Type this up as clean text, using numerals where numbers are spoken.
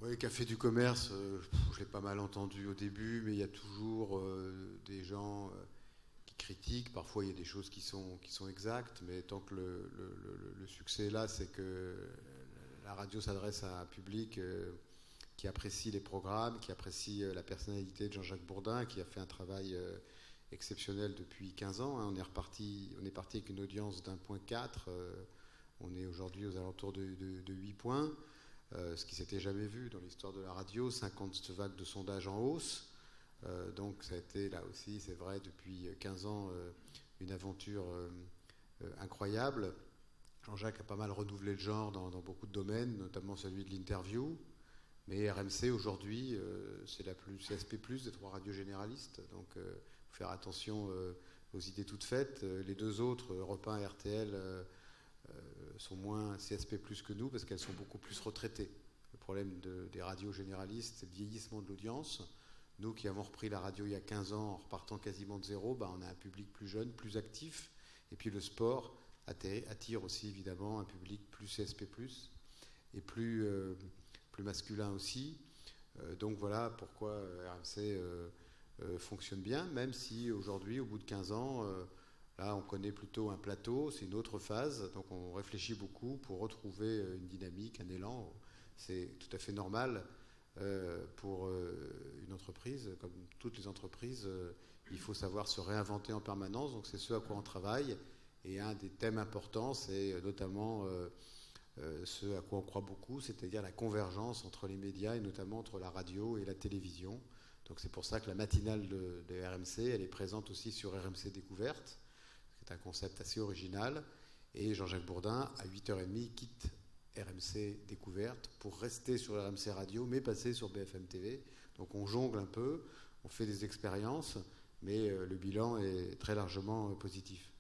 Oui, Café du commerce, je l'ai pas mal entendu au début, mais il y a toujours des gens qui critiquent. Parfois, il y a des choses qui sont exactes, mais tant que le succès est là, c'est que la radio s'adresse à un public qui apprécie les programmes, qui apprécie la personnalité de Jean-Jacques Bourdin, qui a fait un travail exceptionnel depuis 15 ans. Hein. On est parti avec une audience d'1,4. On est aujourd'hui aux alentours de 8 points. Ce qui s'était jamais vu dans l'histoire de la radio, 50 vagues de sondages en hausse. Donc ça a été là aussi, c'est vrai, depuis 15 ans, une aventure incroyable. Jean-Jacques a pas mal renouvelé le genre dans beaucoup de domaines, notamment celui de l'interview. Mais RMC aujourd'hui, c'est la plus CSP+, des trois radios généralistes. Donc il faut faire attention aux idées toutes faites. Les deux autres, Europe 1 et RTL, sont moins CSP+ que nous parce qu'elles sont beaucoup plus retraitées. Le problème des radios généralistes, c'est le vieillissement de l'audience. Nous qui avons repris la radio il y a 15 ans en repartant quasiment de zéro, on a un public plus jeune, plus actif. Et puis le sport attire aussi évidemment un public plus CSP+, et plus masculin aussi. Donc voilà pourquoi RMC fonctionne bien, même si aujourd'hui, au bout de 15 ans, là on connaît plutôt un plateau, c'est une autre phase, donc on réfléchit beaucoup pour retrouver une dynamique, un élan. C'est tout à fait normal pour une entreprise, comme toutes les entreprises, il faut savoir se réinventer en permanence, donc c'est ce à quoi on travaille. Et un des thèmes importants, c'est notamment ce à quoi on croit beaucoup, c'est-à-dire la convergence entre les médias et notamment entre la radio et la télévision. Donc c'est pour ça que la matinale de RMC, elle est présente aussi sur RMC Découverte. C'est un concept assez original. Et Jean-Jacques Bourdin, à 8h30, quitte RMC Découverte pour rester sur RMC Radio, mais passer sur BFM TV. Donc on jongle un peu, on fait des expériences, mais le bilan est très largement positif.